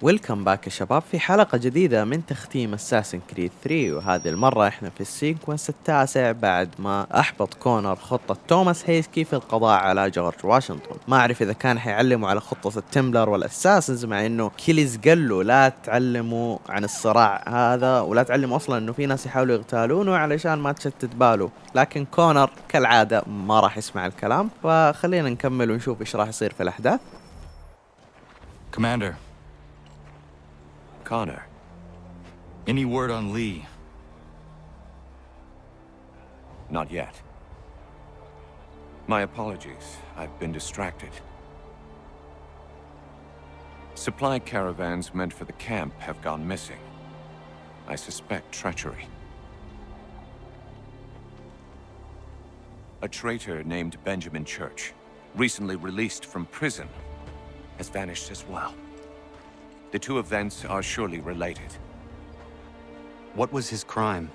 ويلكم باك يا شباب في حلقة جديدة من تختيم اساسن كريد 3. وهذه المرة احنا في السيكونس التاسع بعد ما احبط كونور خطة توماس هيسكي في القضاء على جورج واشنطن. ما اعرف اذا كان حيعلموا على خطة التمبلر والاساسنز، مع انه كيليز قال له لا تعلموا عن الصراع هذا ولا تعلموا اصلا انه في ناس يحاولوا يغتالونه علشان ما تشتت باله، لكن كونور كالعادة ما راح يسمع الكلام. فخلينا نكمل ونشوف ايش راح يصير في الاحداث. Commander, Connor. any word on Lee? Not yet. My apologies. I've been distracted. Supply caravans meant for the camp have gone missing. I suspect treachery. A traitor named Benjamin Church, recently released from prison, has vanished as well. The two events are surely related. What was his crime?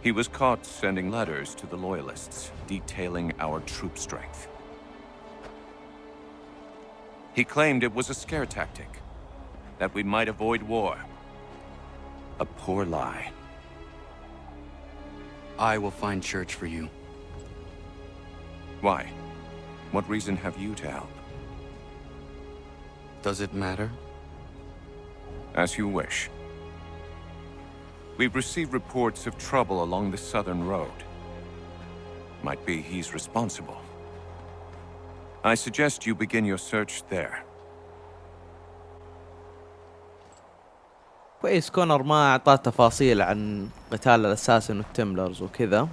He was caught sending letters to the Loyalists, detailing our troop strength. He claimed it was a scare tactic, that we might avoid war. A poor lie. I will find Church for you. Why? What reason have you to help? Does it matter? As you wish. We've received reports of trouble along the southern road. Might be he's responsible. I suggest you begin your search there. كويس، كونر ما اعطاه تفاصيل عن قتال الاساسن والتمبلرز وكذا.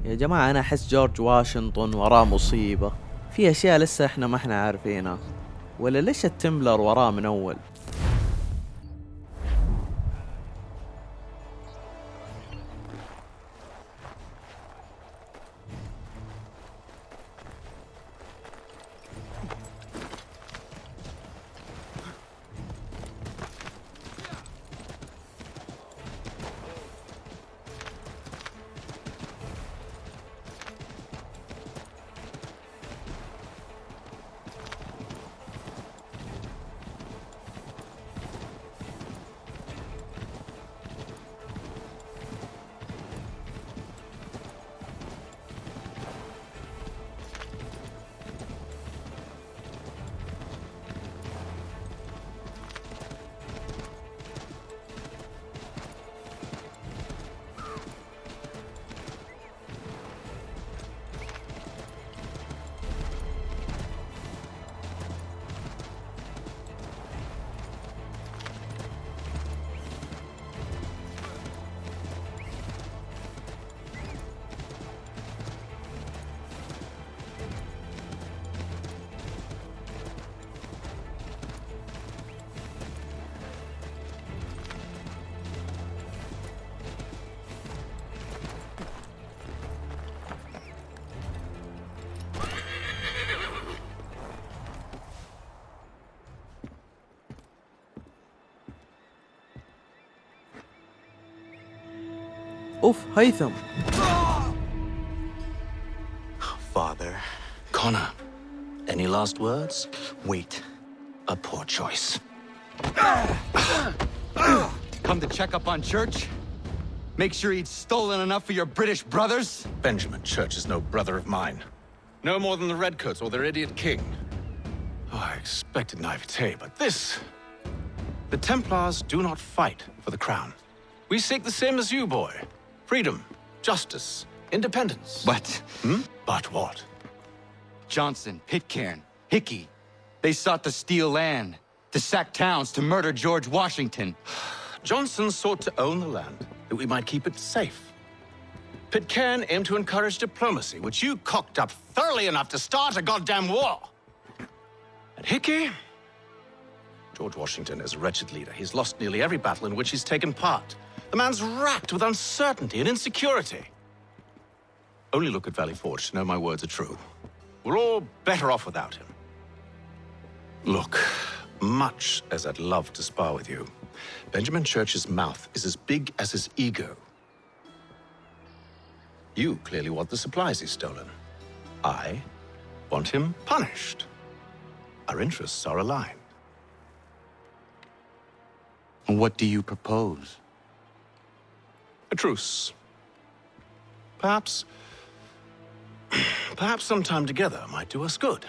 يا جماعة أنا أحس جورج واشنطن وراه مصيبة، في أشياء لسه إحنا ما إحنا عارفينها، ولا ليش التمبلر وراه من أول؟ أوف هيثم. Father. Connor, any last words? Wait. A poor choice. Come to check up on Church? Make sure he'd stolen enough for your British brothers? Benjamin Church is no brother of mine. No more than the Redcoats or their idiot king. Oh, I expected naivete, but this... The Templars do not fight for the crown. We seek the same as you, boy. Freedom, justice, independence. But... But what? Johnson, Pitcairn, Hickey, they sought to steal land, to sack towns, to murder George Washington. Johnson sought to own the land, that we might keep it safe. Pitcairn aimed to encourage diplomacy, which you cocked up thoroughly enough to start a goddamn war. And Hickey? George Washington is a wretched leader. He's lost nearly every battle in which he's taken part. The man's racked with uncertainty and insecurity. Only look at Valley Forge to know my words are true. We're all better off without him. Look, much as I'd love to spar with you, Benjamin Church's mouth is as big as his ego. You clearly want the supplies he's stolen. I want him punished. Our interests are aligned. What do you propose? A truce. Perhaps some time together might do us good.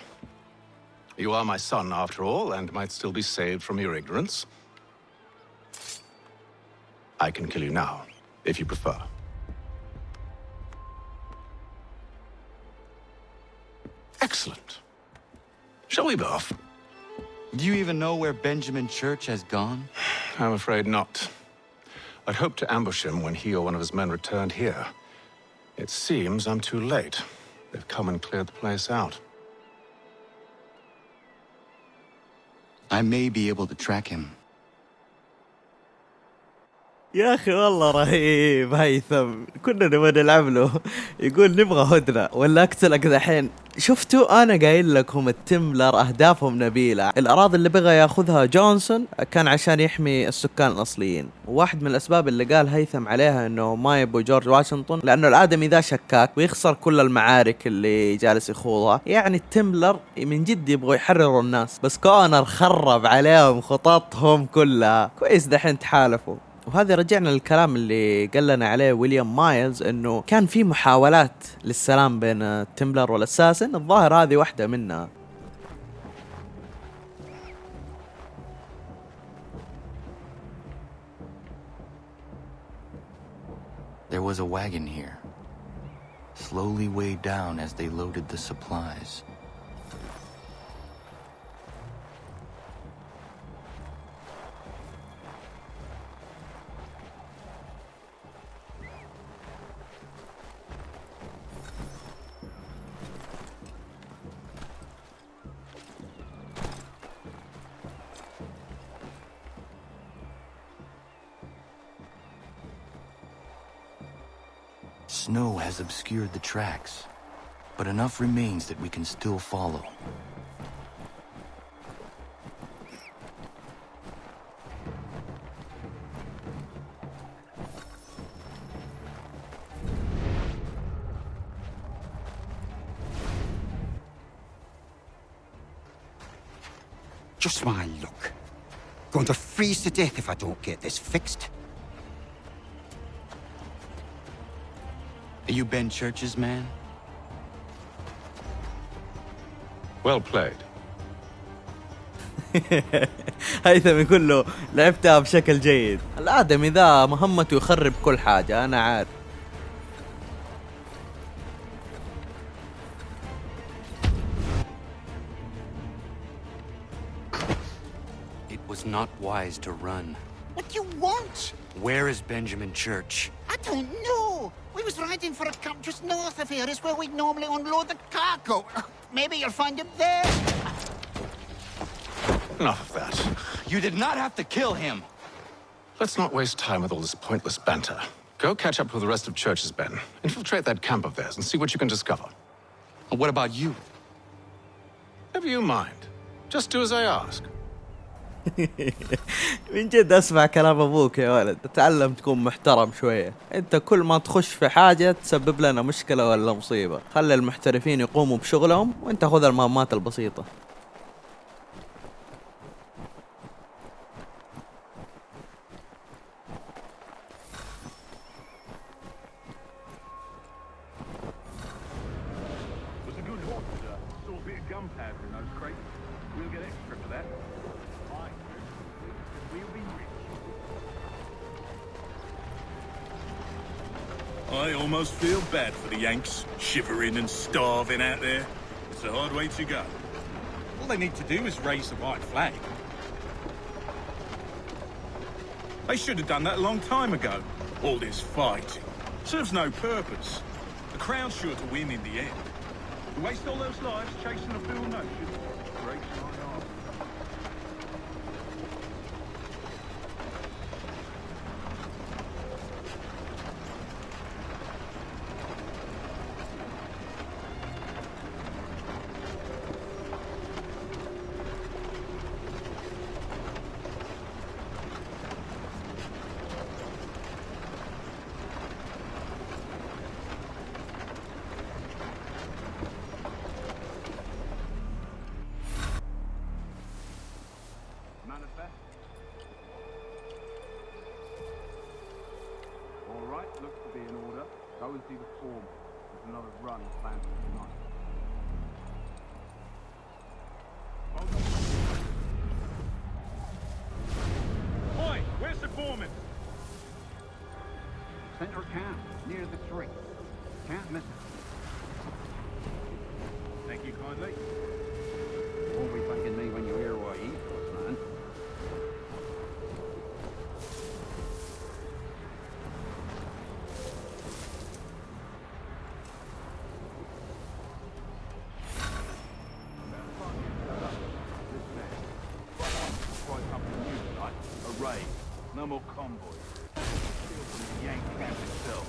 You are my son, after all, and might still be saved from your ignorance. I can kill you now, if you prefer. Excellent. Shall we be off? Do you even know where Benjamin Church has gone? I'm afraid not. I'd hoped to ambush him when he or one of his men returned here. It seems I'm too late. They've come and cleared the place out. I may be able to track him. يا أخي والله رهيب هيثم، كنا نبغى نلعب له. يقول نبغى هدنة ولا أقتلك ذحين. شفتوا أنا قايل لكم التمبلر أهدافهم نبيلة. الأراضي اللي بغى ياخذها جونسون كان عشان يحمي السكان الأصليين، وواحد من الأسباب اللي قال هيثم عليها إنه ما يبغى جورج واشنطن لأنه الآدمي ذا شكاك ويخسر كل المعارك اللي جالس يخوضها. يعني التمبلر من جد يبغوا يحرروا الناس، بس كونر خرب عليهم خططهم كلها. كويس دحين تحالفوا. وهذا رجعنا للكلام اللي قال لنا عليه ويليام مايلز انه كان في محاولات للسلام بين التمبلر والاساسن، الظاهر هذه واحدة منها. There was a wagon here, slowly weighed down as they loaded the supplies. Snow has obscured the tracks, but enough remains that we can still follow. Just my luck. Going to freeze to death if I don't get this fixed. Are you Ben Church's man? Well played. هيثم يقول له لعبتها بشكل جيد. الآدمي ذا مهمته يخرب كل حاجة، أنا عارف. It was not wise to run. What do you want? Where is Benjamin Church? I don't know. We was riding for a camp just north of here. Is where we'd normally unload the cargo. Maybe you'll find him there. Enough of that. You did not have to kill him. Let's not waste time with all this pointless banter. Go catch up with the rest of Church's men. Infiltrate that camp of theirs and see what you can discover. And what about you? Never you mind. Just do as I ask. من جد اسمع كلام ابوك يا ولد، تتعلم تكون محترم شوية. انت كل ما تخش في حاجة تسبب لنا مشكلة ولا مصيبة. خلي المحترفين يقوموا بشغلهم وانت خذ المهمات البسيطة. I almost feel bad for the Yanks, shivering and starving out there. It's a hard way to go. All they need to do is raise the white flag. They should have done that a long time ago. All this fighting serves no purpose. The crown's sure to win in the end. To waste all those lives chasing a fool notion breaks my heart. see the form. There's another run planned for tonight. Oi, where's the foreman? Center of camp, near the tree. Can't miss it. Thank you kindly. Won't be thanking me when you hear what he was, man. A raid. No more convoys. Steal from the Yank camp itself.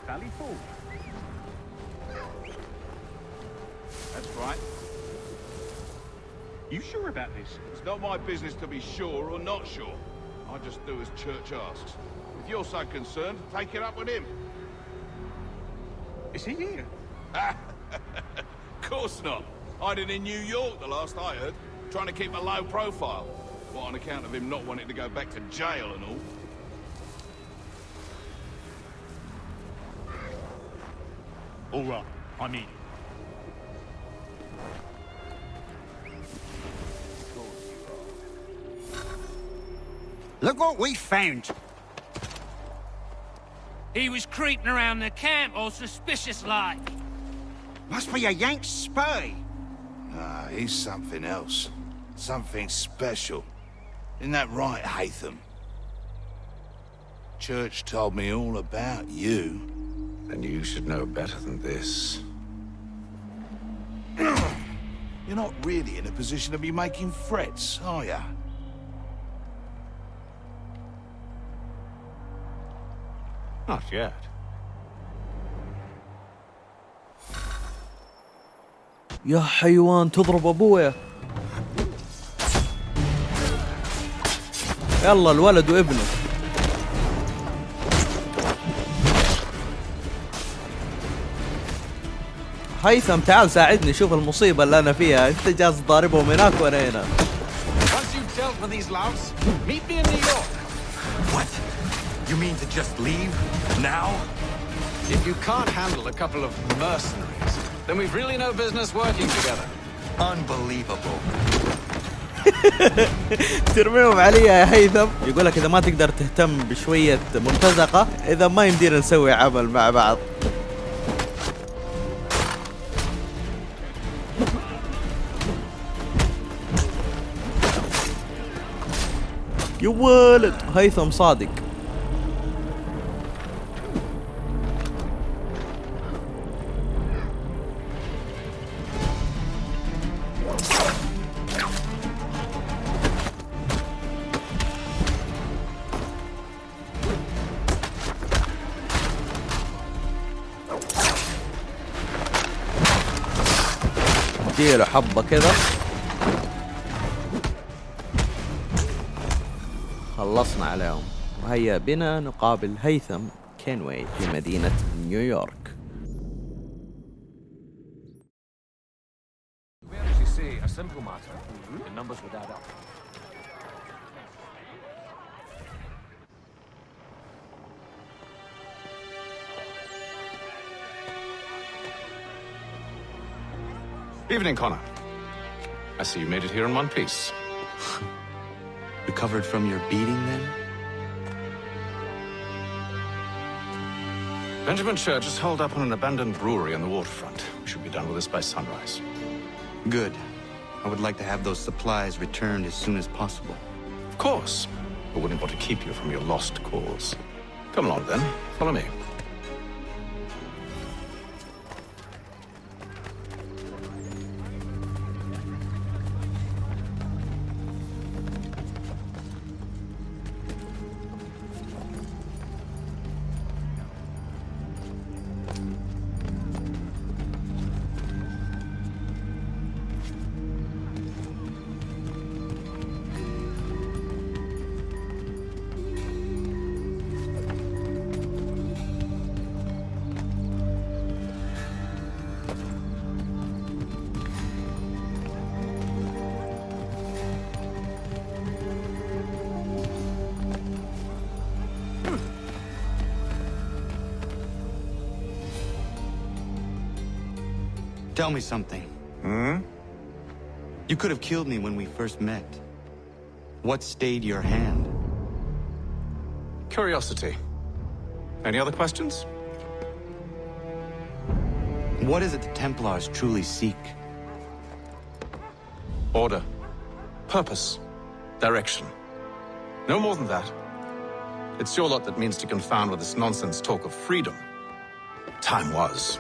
Valley Fall. That's right. You sure about this? It's not my business to be sure or not sure. I just do as Church asks. If you're so concerned, take it up with him. Is he here? Of course not. Hiding in New York, the last I heard. Trying to keep a low profile. What, on account of him not wanting to go back to jail and all? All right, I'm in. Look what we found. He was creeping around the camp all suspicious like. Must be a Yank spy. Ah, he's something else. Something special. Isn't that right, Heytham? Church told me all about you. Then you should know better than this. You're not really in a position to be making threats, are ya? Not yet. يا حيوان تضرب ابويا. يلا الولد وابنه. هيثم تعال ساعدني، شوف المصيبة اللي أنا فيها، أنت جالس ضاربهم هناك وأنا هنا. Once you've dealt with these louts, meet me in New York. What? You mean to just leave? Now? If you can't handle a couple of mercenaries, then we've really no business working together. Unbelievable. ترميهم علي يا هيثم. يقولك إذا ما تقدر تهتم بشوية مرتزقة، إذا ما يمدينا نسوي عمل مع بعض. يا ولد هيثم صادق. اديله حبة كذا. خلصنا عليهم، وهيا بنا نقابل هيثم كينوي في مدينة نيويورك. We actually see a simple matter. The numbers would add up. Evening, Connor. I see you made it here in one piece. Recovered from your beating, then? Benjamin Church is holed up on an abandoned brewery on the waterfront. We should be done with this by sunrise. Good. I would like to have those supplies returned as soon as possible. Of course. I wouldn't want to keep you from your lost cause. Come along, then. Follow me. Tell me something. You could have killed me when we first met. What stayed your hand? Curiosity. Any other questions? What is it the Templars truly seek? Order. Purpose. Direction. No more than that. It's your lot that means to confound with this nonsense talk of freedom. Time was.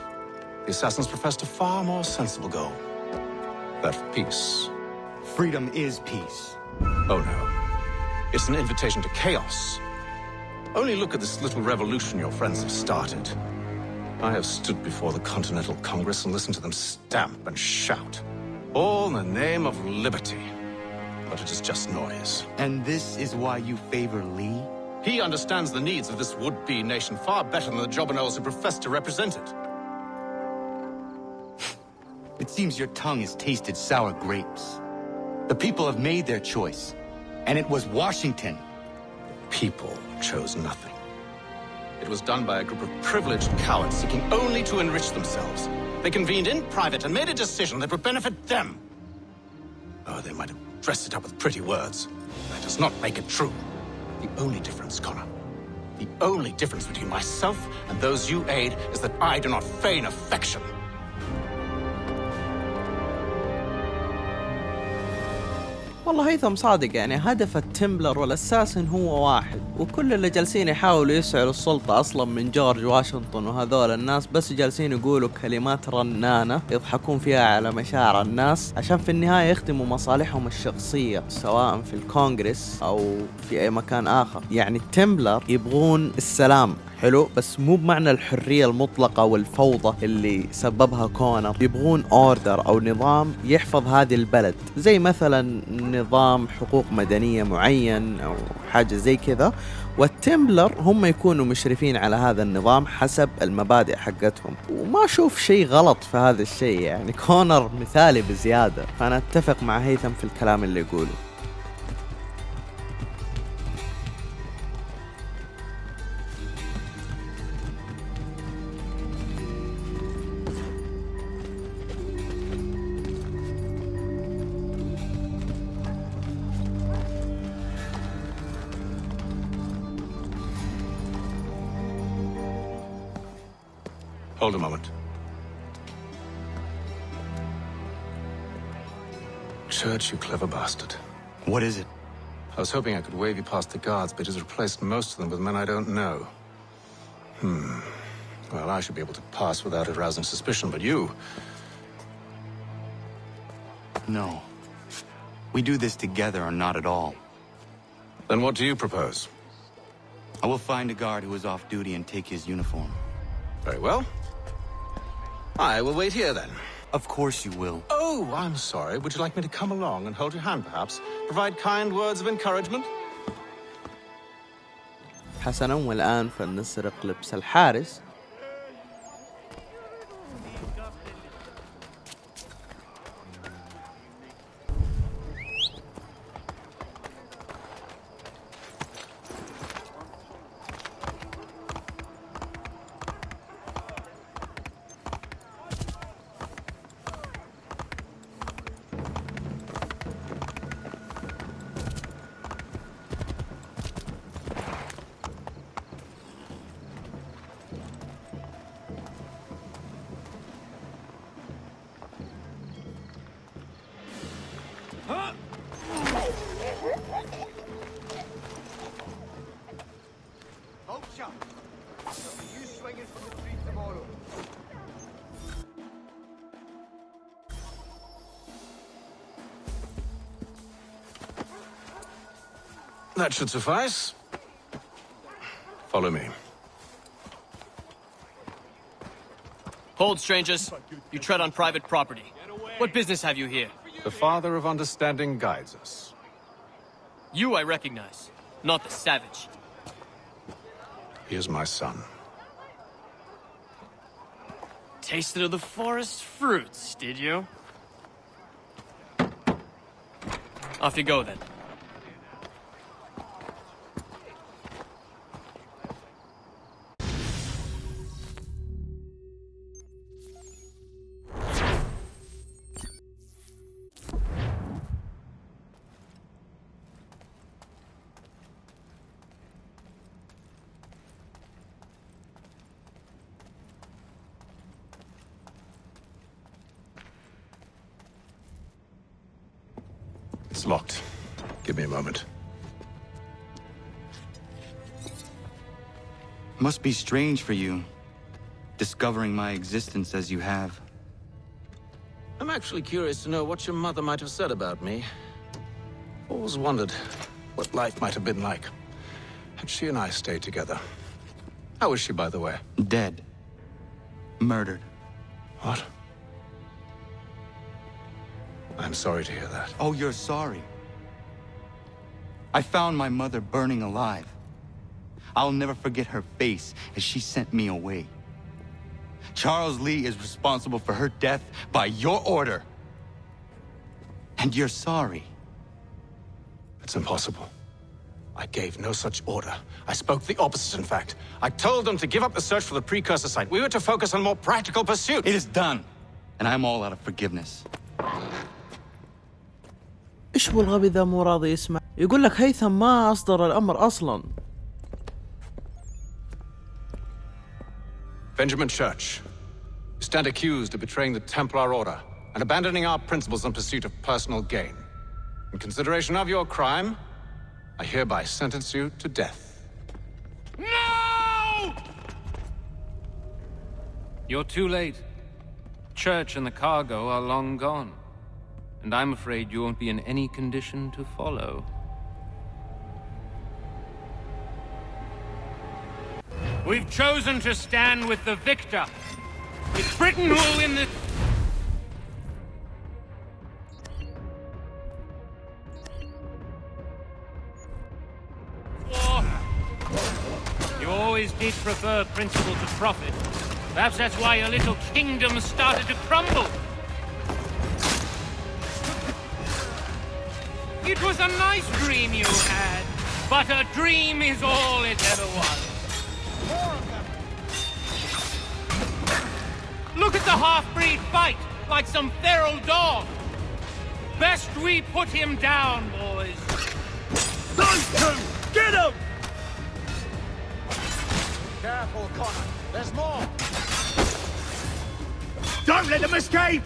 The Assassins professed a far more sensible goal. That of peace. Freedom is peace. Oh no. It's an invitation to chaos. Only look at this little revolution your friends have started. I have stood before the Continental Congress and listened to them stamp and shout. All in the name of liberty. But it is just noise. And this is why you favor Lee? He understands the needs of this would-be nation far better than the jobberknolls who profess to represent it. It seems your tongue has tasted sour grapes. The people have made their choice, and it was Washington. People chose nothing. It was done by a group of privileged cowards seeking only to enrich themselves. They convened in private and made a decision that would benefit them. Oh, they might have dressed it up with pretty words. That does not make it true. The only difference, Connor, the only difference between myself and those you aid is that I do not feign affection. والله هيثم صادق، يعني هدف التمبلر والأساسن هو واحد، وكل اللي جالسين يحاولوا يسعوا السلطة أصلا من جورج واشنطن وهذول الناس بس جالسين يقولوا كلمات رنانة يضحكون فيها على مشاعر الناس عشان في النهاية يخدموا مصالحهم الشخصية سواء في الكونغرس أو في أي مكان آخر. يعني التمبلر يبغون السلام حلو، بس مو بمعنى الحرية المطلقة والفوضى اللي سببها كونر. يبغون اوردر او نظام يحفظ هذه البلد، زي مثلا نظام حقوق مدنية معين او حاجة زي كذا، والتمبلر هم يكونوا مشرفين على هذا النظام حسب المبادئ حقتهم. وما اشوف شيء غلط في هذا الشيء، يعني كونر مثالي بزيادة، فانا اتفق مع هيثم في الكلام اللي يقوله. Hold a moment. Church, you clever bastard. What is it? I was hoping I could wave you past the guards, but it has replaced most of them with men I don't know. Well, I should be able to pass without arousing suspicion, but you... No. We do this together or not at all. Then what do you propose? I will find a guard who is off duty and take his uniform. Very well. I will wait here then. Of course you will. Oh, I'm sorry. Would you like me to come along and hold your hand, perhaps? Provide kind words of encouragement? حسنا، والآن فلنسرق لبس الحارس. That should suffice. Follow me. Hold, strangers. You tread on private property. What business have you here? The Father of Understanding guides us. You I recognize, not the savage. He is my son. Tasted of the forest fruits, did you? Off you go, then. It's locked. Give me a moment. Must be strange for you, discovering my existence as you have. I'm actually curious to know what your mother might have said about me. Always wondered what life might have been like had she and I stayed together. How is she, by the way? Dead. Murdered. What? I'm sorry to hear that. Oh, you're sorry. I found my mother burning alive. I'll never forget her face as she sent me away. Charles Lee is responsible for her death by your order. And you're sorry. It's impossible. I gave no such order. I spoke the opposite, in fact. I told them to give up the search for the precursor site. We were to focus on more practical pursuits. It is done. And I'm all out of forgiveness. ايش هو الغبي ذا مو راضي يسمع؟ يقول لك هيثم ما اصدر الامر اصلا. Benjamin Church, you stand accused of betraying the Templar Order and abandoning our principles in pursuit of personal gain. In consideration of your crime, I hereby sentence you to death. No! You're too late. Church and the cargo are long gone. And I'm afraid you won't be in any condition to follow. We've chosen to stand with the victor. It's Britain who will win this. War. You always did prefer principle to profit. Perhaps that's why your little kingdom started to crumble. It was a nice dream you had, but a dream is all it ever was. Look at the half-breed fight, like some feral dog. Best we put him down, boys. Those two! Get him! Careful, Connor. There's more. Don't let them escape!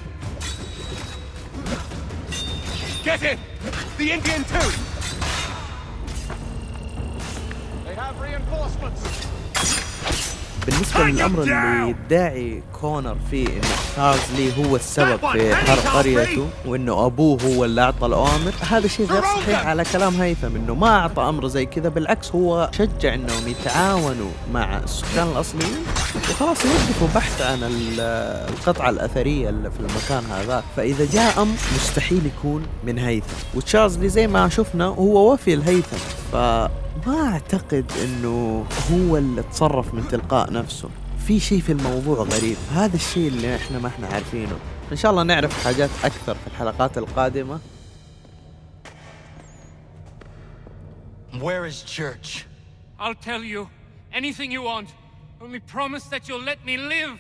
Get it! The Indian too! They have reinforcements. بالنسبة للأمر اللي يدعي كونر فيه إن تشارلز لي هو السبب في حرق قريته وإنه أبوه هو اللي أعطى الأوامر، هذا شيء غير صحيح على كلام هيثم. إنه ما أعطى أمر زي كذا، بالعكس هو شجع إنهم يتعاونوا مع السكان الأصليين وخلاص يوقفوا بحث عن القطعة الأثرية اللي في المكان هذا. فإذا جاء أمر مستحيل يكون من هيثم، وتشارلز لي زي ما شفنا هو وفي الهيثم، ما أعتقد إنه هو اللي تصرف من تلقاء نفسه. في شيء في الموضوع غريب، هذا الشيء اللي إحنا ما إحنا عارفينه. إن شاء الله نعرف حاجات أكثر في الحلقات القادمة. Where is Church? I'll tell you anything you want. Only promise that you'll let me live.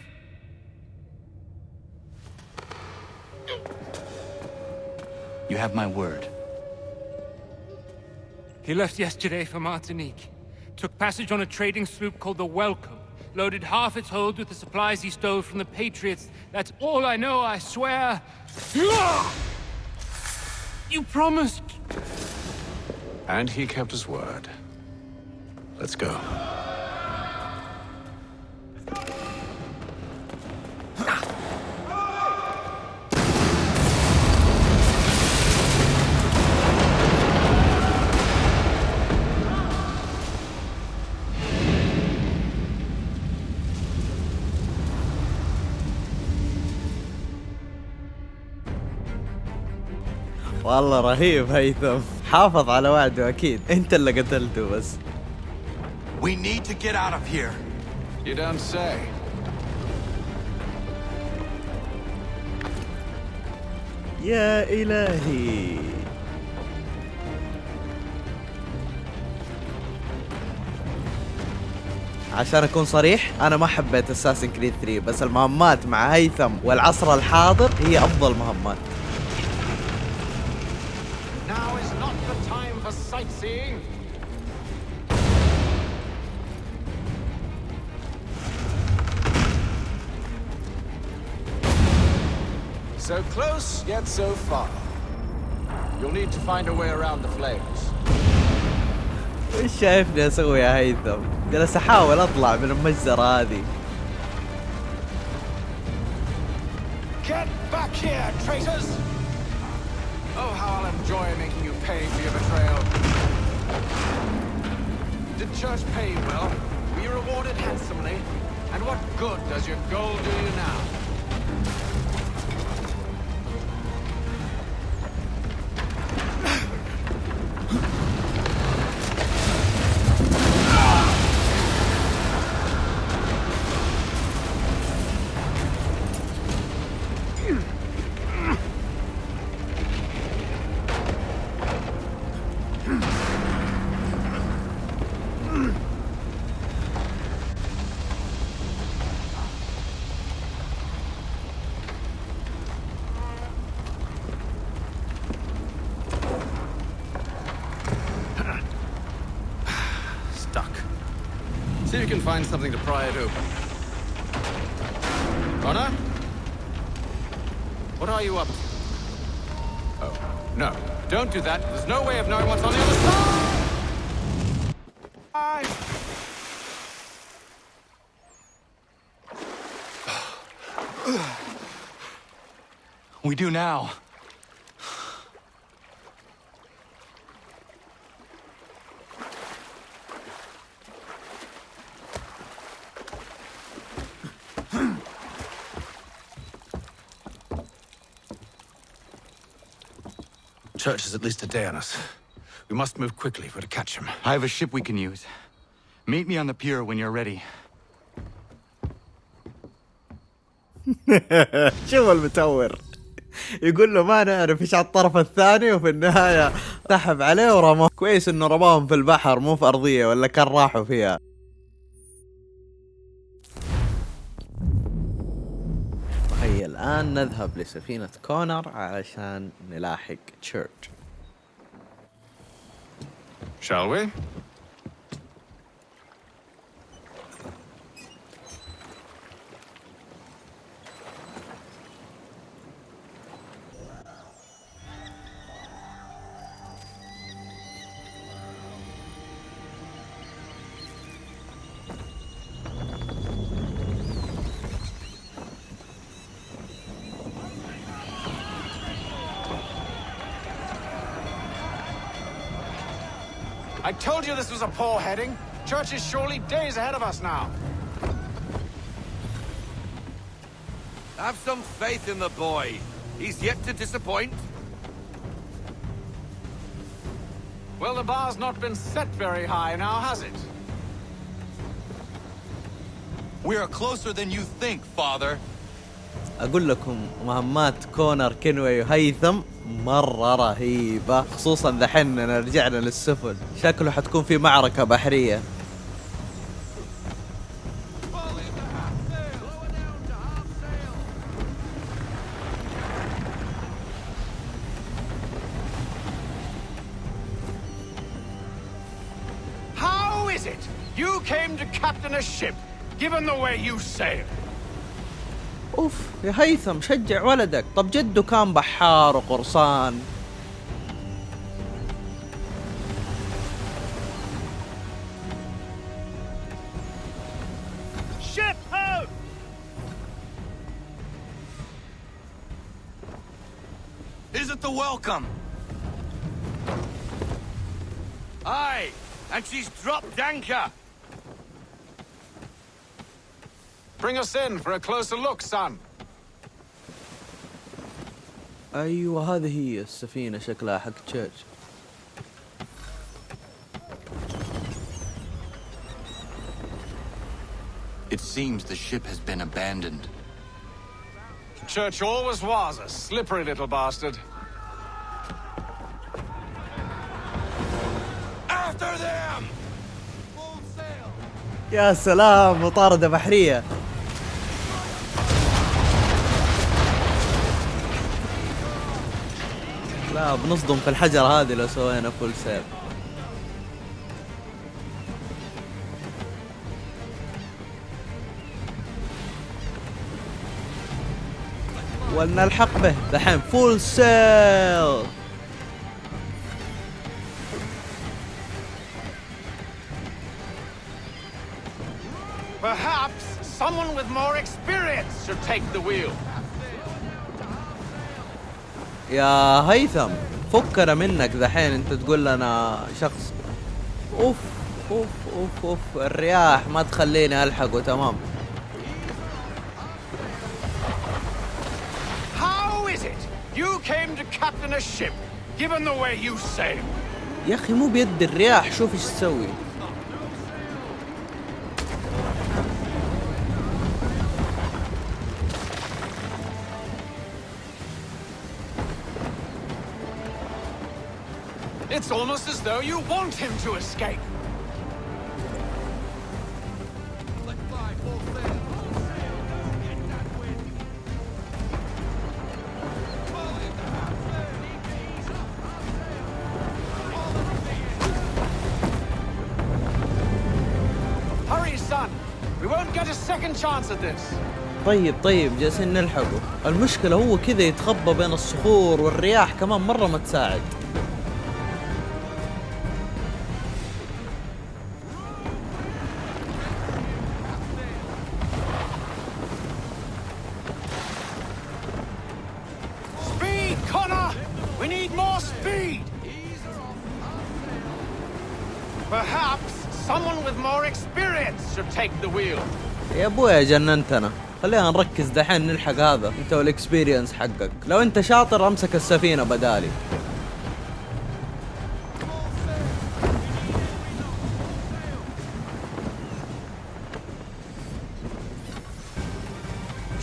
You have my word. He left yesterday for Martinique. Took passage on a trading sloop called the Welcome. Loaded half its hold with the supplies he stole from the Patriots. That's all I know, I swear. You promised. And he kept his word. Let's go. والله رهيب هيثم، حافظ على وعده أكيد. أنت اللي قتلته بس. We need to get out of here. You don't say. يا إلهي. عشان أكون صريح أنا ما حبيت أساسن كريد 3، بس المهمات مع هيثم والعصر الحاضر هي أفضل مهمات. Now is not the time for sightseeing. So close, yet so far. You'll need to find a way around the flames. ايش شايفني اسوي يا هيثم؟ جالس احاول اطلع من المجزرة هذه. Get back here, traitors! Oh, how I'll enjoy making you pay for your betrayal. Did Church pay you well? Were you rewarded handsomely? And what good does your gold do you now? See if you can find something to pry it open. Connor? What are you up to? Oh, no. Don't do that. There's no way of knowing what's on the other side! We do now. Church is at least a day on us. We must move quickly if we're to catch him. I have a ship we can use. Meet me on the pier when you're ready. شوف المتور يقول له ما نعرف ايش على الطرف الثاني، وفي النهاية سحب عليه ورماه. كويس انه رماهم في البحر مو في ارضية، ولا كان راحوا فيها. وهي الان نذهب لسفينة كونور علشان نلاحق تشيرش. Shall we? I told you this was a poor heading. Church is surely days ahead of us now. Have some faith in the boy. He's yet to disappoint. Well, the bar's not been set very high now, has it? We are closer than you think, Father. اقول لكم مهمات كونر كنوي وهيثم مرة رهيبة، خصوصا دحين رجعنا للسفن. شكله حتكون في معركة بحرية. How is it you came to captain a ship, given the way you sail? اوف يا هيثم شجع ولدك. طب جده كان بحار وقرصان. Ship out! Is it the welcome? Aye, and she's dropped anchor. Bring us in for a closer look, son. ايوه هذه هي السفينة شكلها حق تشيرش. It seems the ship has been abandoned. Church always was a slippery little bastard. After them! Full sail! يا سلام مطاردة بحرية. لا بنصدم في الحجر هذه لو سوينا فول سيل. ولنلحق به دحين فول سيل. someone with more experience should take the wheel. يا هيثم فكنا منك ذحين، انت تقول لنا شخص. اوف اوف اوف اوف، الرياح ما تخليني الحقه. تمام. How is it you came to captain a ship given the way you sail? يا اخي مو بيد الرياح، شوف ايش تسوي. It's almost as though you want him to escape. Hurry, son. We won't get a second chance at this. طيب جالسين نلحقه. المشكلة هو كذا يتخبى بين الصخور، والرياح كمان مرة ما تساعد. Speed, Connor! We need more speed! Perhaps someone with more experience should take the wheel. يا ابويا جننتنا، خلينا نركز دحين نلحق هذا انت والاكسبيرينس حقك. لو انت شاطر امسك السفينة بدالي.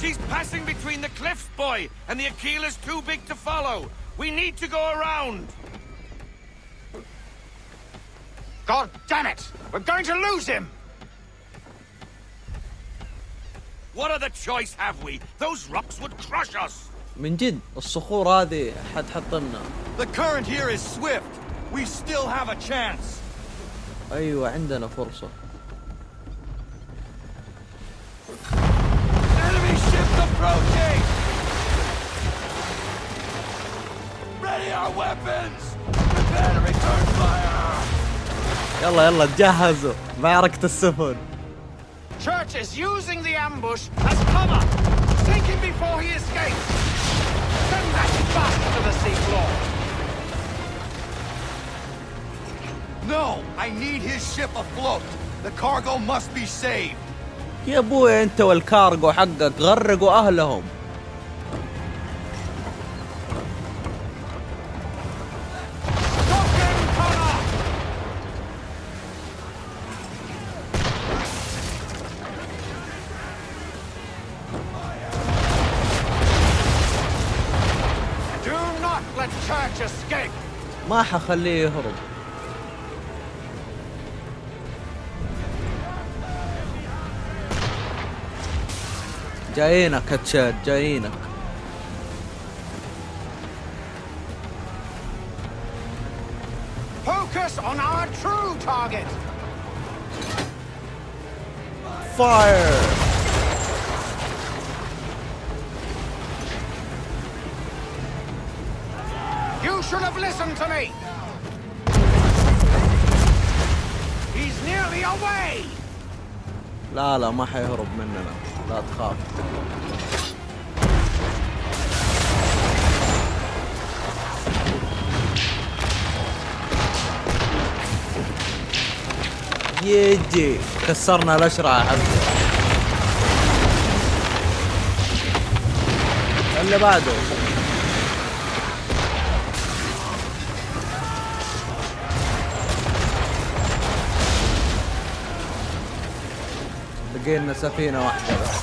She's passing between the cliffs, boy, and the Aquil's too big to follow. We need to go around. God damn it! We're going to lose him! What other choice have we? Those rocks would crush us. من جد الصخور هذه حتحطمنا. The current here is swift. We still have a chance. ايوه عندنا فرصة. Enemy ships approaching. Ready our weapons. Prepare to return fire. يلا تجهزوا، معركة السفن. Church is using the ambush as cover. Sink him before he escapes. Send that bastard to the seafloor. No, I need his ship afloat. The cargo must be saved. يا ابوي انت والكارغو حقك غرقوا اهلهم. ما حخليه يهرب. جايينك هتشاد، جايينك. Focus on our true target. Fire. You should have listened to me. He's nearly away. لا ما حيهرب مننا، لا تخاف. يجي كسرنا الأشرعة حقه. اللي بعده بقينا سفينة واحدة بس.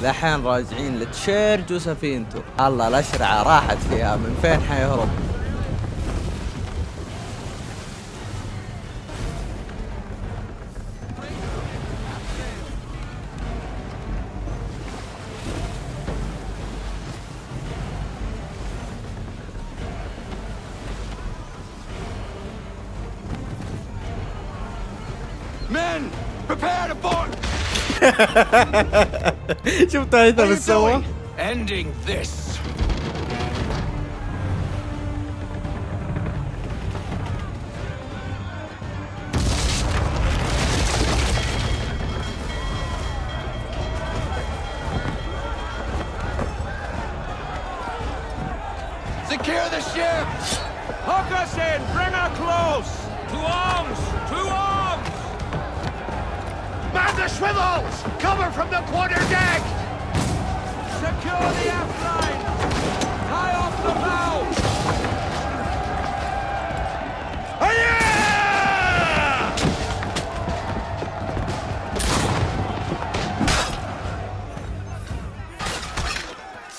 الحين راجعين لتشيرش وسفينته. الله الأشرعة راحت فيها، من فين حيهرب؟ Men, prepare to board! شفت هيثم ايش سوى؟ Ending this. Secure the ship! Hook us in! Bring her close! To arms! To arms! Man the swivels! Cover from the quarterdeck! Secure the aft line! Tie off the bow!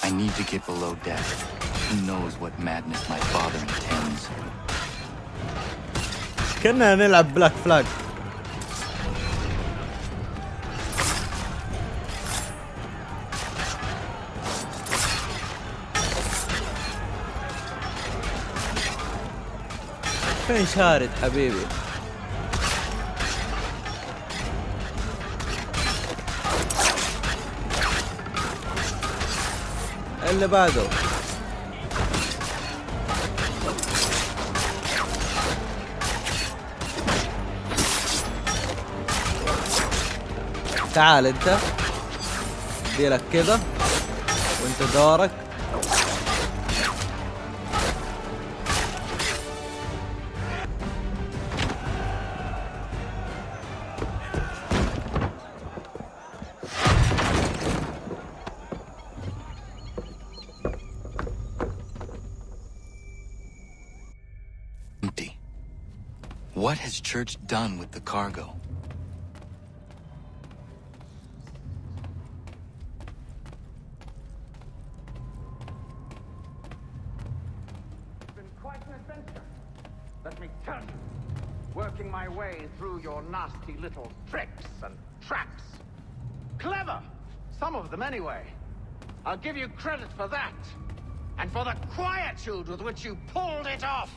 I need to get below deck. Who knows what madness my father intends? كنا نلعب بلاك فلاق. فين شارد حبيبي؟ اللي بعده تعال انت ديلك كذا وانت دورك. Empty. What has Church done with the cargo? Let me tell you, working my way through your nasty little tricks and traps. Clever! Some of them anyway. I'll give you credit for that. And for the quietude with which you pulled it off.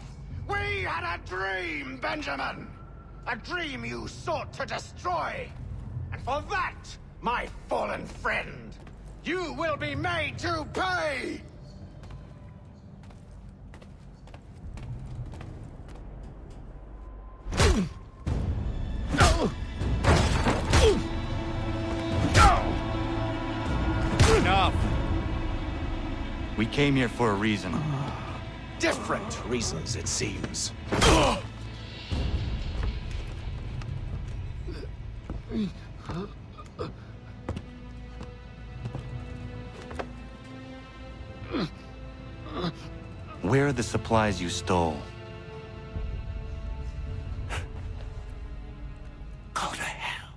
We had a dream, Benjamin! A dream you sought to destroy. And for that, my fallen friend, you will be made to pay! Enough. We came here for a reason. Different reasons, it seems. Where are the supplies you stole? Go to hell.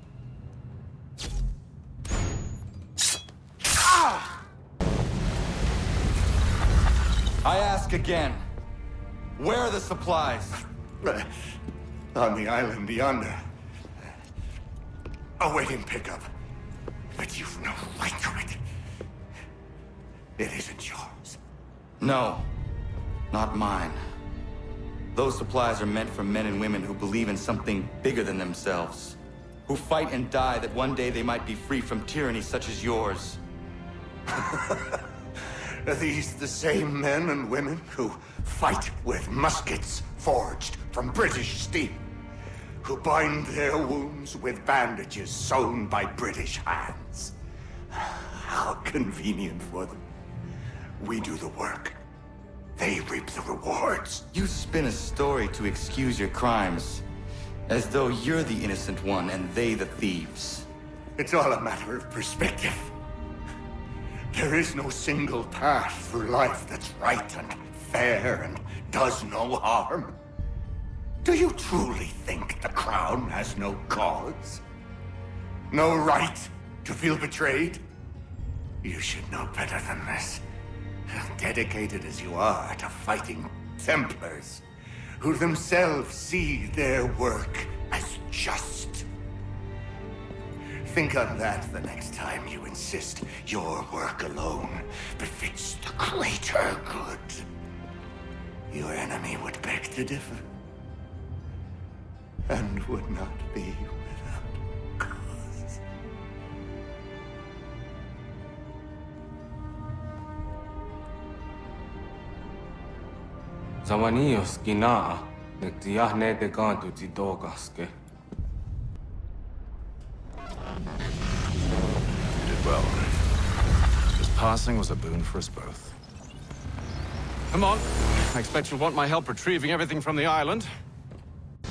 I ask again. Where are the supplies? On the island yonder. Awaiting pickup. But you've no right to it. It isn't yours. No. Not mine. Those supplies are meant for men and women who believe in something bigger than themselves. Who fight and die that one day they might be free from tyranny such as yours. Are these the same men and women who fight with muskets forged from British steel? Who bind their wounds with bandages sewn by British hands? How convenient for them. We do the work. They reap the rewards. You spin a story to excuse your crimes, as though you're the innocent one and they the thieves. It's all a matter of perspective. There is no single path through life that's right and fair and does no harm. Do you truly think the crown has no cause? No right to feel betrayed? You should know better than this. Dedicated as you are to fighting Templars, who themselves see their work as just. Think on that the next time you insist your work alone befits the greater good. Your enemy would beg to differ, and would not be without. Did well. His passing was a boon for us both. Come on. I expect you'll want my help retrieving everything from the island.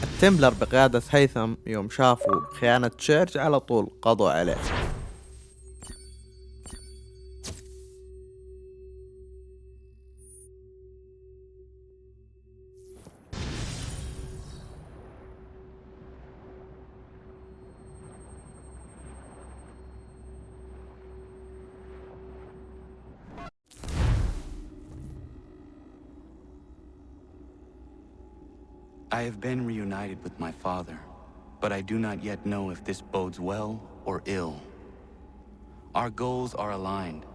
التمبلر بقيادة هيثم يوم شافوا خيانة تشيرش على طول قضوا عليه. I have been reunited with my father, but I do not yet know if this bodes well or ill. Our goals are aligned,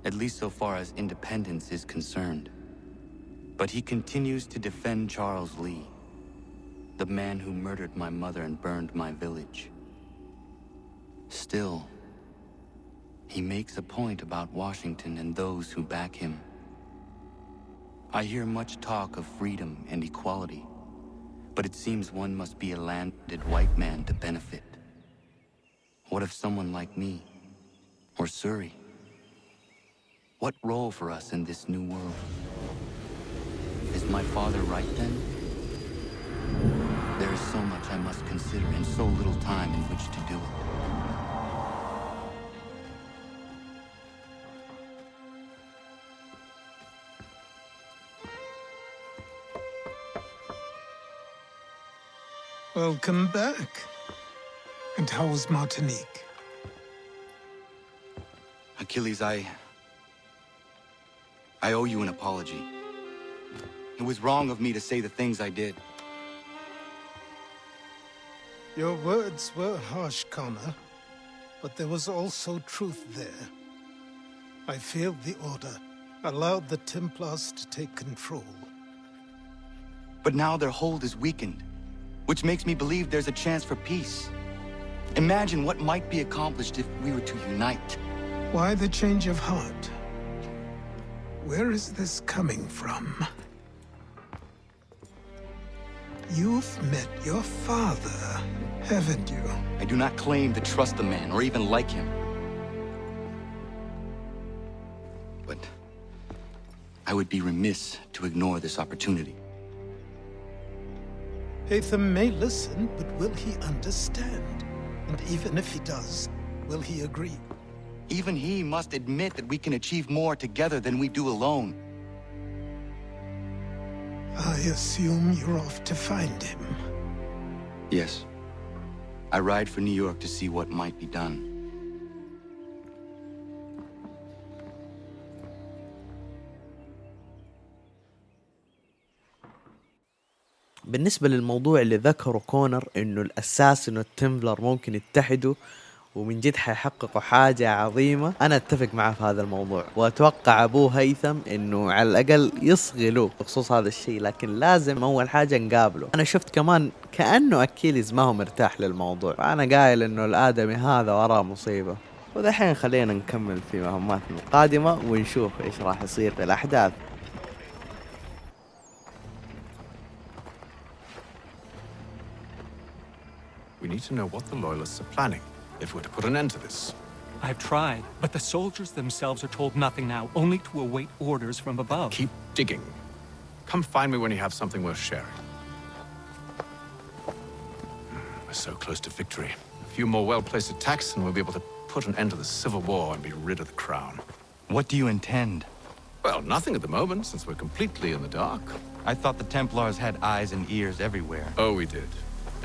at least so far as independence is concerned. But he continues to defend Charles Lee, the man who murdered my mother and burned my village. Still, he makes a point about Washington and those who back him. I hear much talk of freedom and equality, but it seems one must be a landed white man to benefit. What if someone like me, or Surrey? What role for us in this new world? Is my father right then? There is so much I must consider and so little time in which to do it. Welcome back. And how was Martinique? Achilles, I owe you an apology. It was wrong of me to say the things I did. Your words were harsh, Connor, but there was also truth there. I failed the order, allowed the Templars to take control. But now their hold is weakened, which makes me believe there's a chance for peace. Imagine what might be accomplished if we were to unite. Why the change of heart? Where is this coming from? You've met your father, haven't you? I do not claim to trust the man or even like him. But I would be remiss to ignore this opportunity. Heytham may listen, but will he understand? And even if he does, will he agree? Even he must admit that we can achieve more together than we do alone. I assume you're off to find him. Yes. I ride for New York to see what might be done. بالنسبة للموضوع اللي ذكره كونر انه الاساسن والتمبلر ممكن يتحدوا ومن جد حيحققوا حاجة عظيمة، انا اتفق معه في هذا الموضوع، واتوقع ابوه هيثم انه على الاقل يصغي له بخصوص هذا الشيء، لكن لازم اول حاجة نقابله. انا شفت كمان كأنه اكيليز ما هو مرتاح للموضوع، انا قايل انه الادمي هذا وراه مصيبة. ودحين خلينا نكمل في مهماتنا القادمة ونشوف ايش راح يصير في الاحداث. We need to know what the Loyalists are planning, if we're to put an end to this. I've tried, but the soldiers themselves are told nothing now, only to await orders from above. Keep digging. Come find me when you have something worth sharing. We're so close to victory. A few more well-placed attacks and we'll be able to put an end to the civil war and be rid of the crown. What do you intend? Well, nothing at the moment, since we're completely in the dark. I thought the Templars had eyes and ears everywhere. Oh, we did.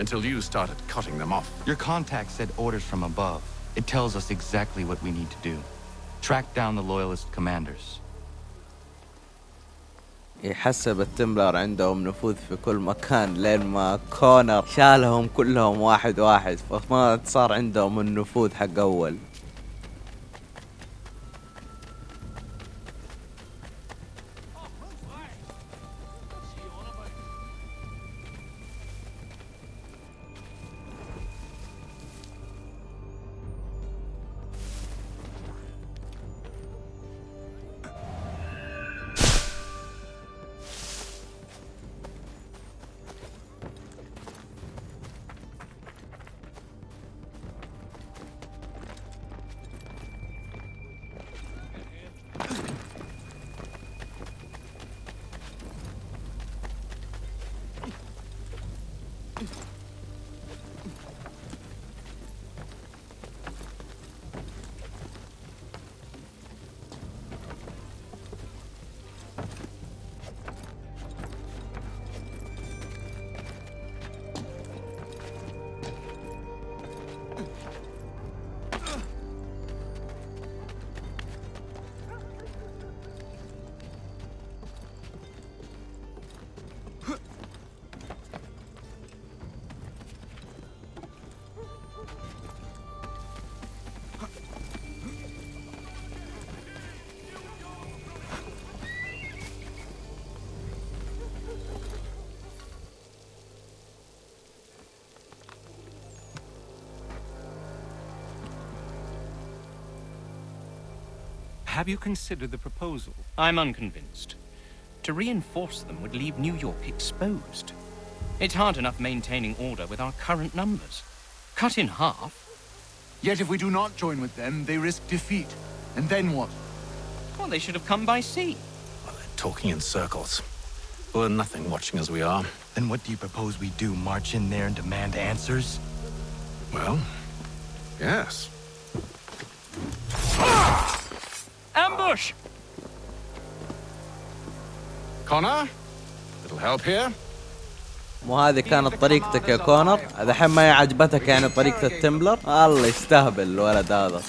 Until you started cutting them off. Your contact said orders from above. It tells us exactly what we need to do. Track down the Loyalist commanders. يحسب التمبلر عندهم نفوذ في كل مكان لين ما كونر شالهم كلهم واحد واحد، فما صار عندهم النفوذ حق أول. Have you considered the proposal? I'm unconvinced. To reinforce them would leave New York exposed. It's hard enough maintaining order with our current numbers. Cut in half. Yet if we do not join with them, they risk defeat. And then what? Well, they should have come by sea. Well, they're talking in circles. We're nothing watching as we are. Then what do you propose we do? March in there and demand answers? Well, yes. Ambush! Connor? Little help here? مو هذه كانت طريقتك يا كونر؟ الحين ما هي عجبتك يعني طريقة التمبلر؟ الله يستهبل الولد هذا.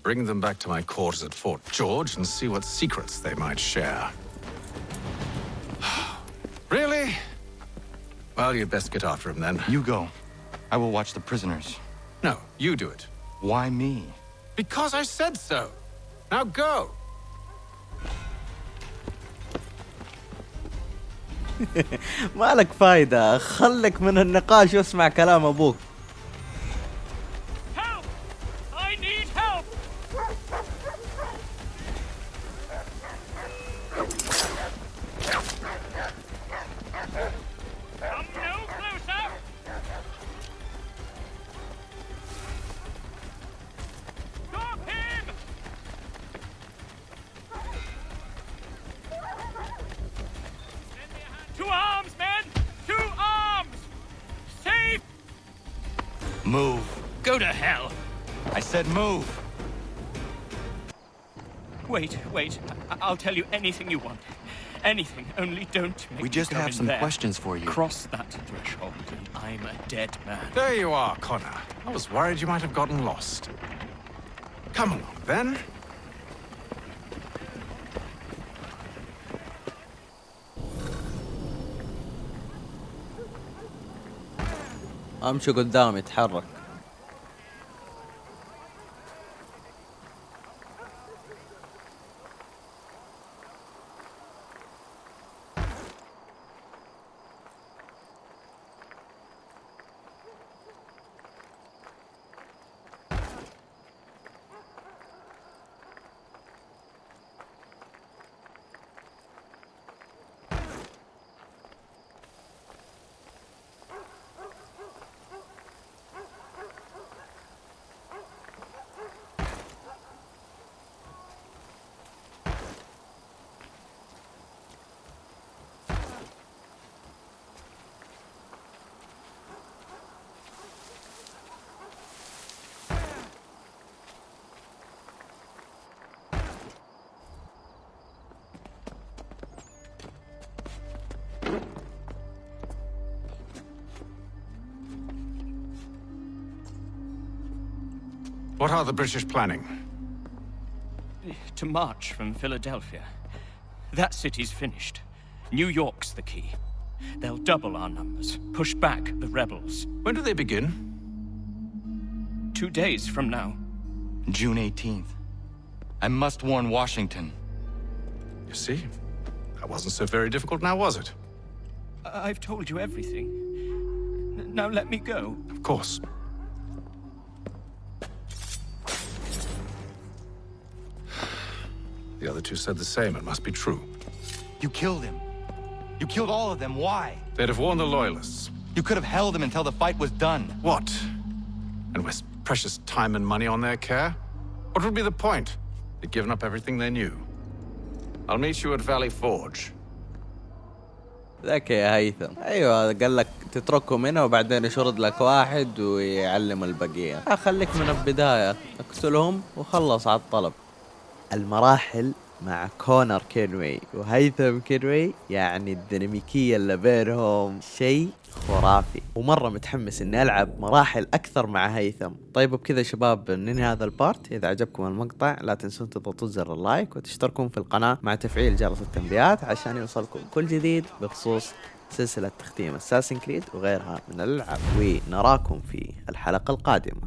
Bring them back to my quarters at Fort George and see what secrets they might share. Really? Well, you'd best get after him then. You go. I will watch the prisoners. No, you do it. Why me? Because I said so. Now go. ما لك فايدة، خلك من النقاش واسمع كلام أبوك. Move. Go to hell. I said move. Wait. I'll tell you anything you want. Anything, only don't make We just me go have in some there. questions for you. Cross that threshold and I'm a dead man. There you are, Connor. I was worried you might have gotten lost. Come along, then. امشي قدام يتحرك. What are the British planning? To march from Philadelphia. That city's finished. New York's the key. They'll double our numbers, push back the rebels. When do they begin? 2 days from now. June 18th. I must warn Washington. You see? That wasn't so very difficult now, was it? I've told you everything. Now let me go. Of course. The other two said the same. It must be true. You killed him. You killed all of them. Why? They'd have warned the Loyalists. You could have held him until the fight was done. What? And waste precious time and money on their care? What would be the point? They'd given up everything they knew. I'll meet you at Valley Forge. ذكي يا هيثم. ايوه قال لك تتركهم هنا وبعدين يشرد لك واحد ويعلم البقية. خليك من البداية اقتلهم وخلص على الطلب. المراحل مع كونر كينوي وهيثم كينوي، يعني الديناميكية اللي بينهم شيء خرافي، ومرة متحمس اني العب مراحل اكثر مع هيثم. طيب وبكذا شباب ننهي هذا البارت. اذا عجبكم المقطع لا تنسون تضغطوا زر اللايك وتشتركون في القناة مع تفعيل جرس التنبيهات عشان يوصلكم كل جديد بخصوص سلسلة تختيم اساسن كريد وغيرها من الالعاب، ونراكم في الحلقة القادمة.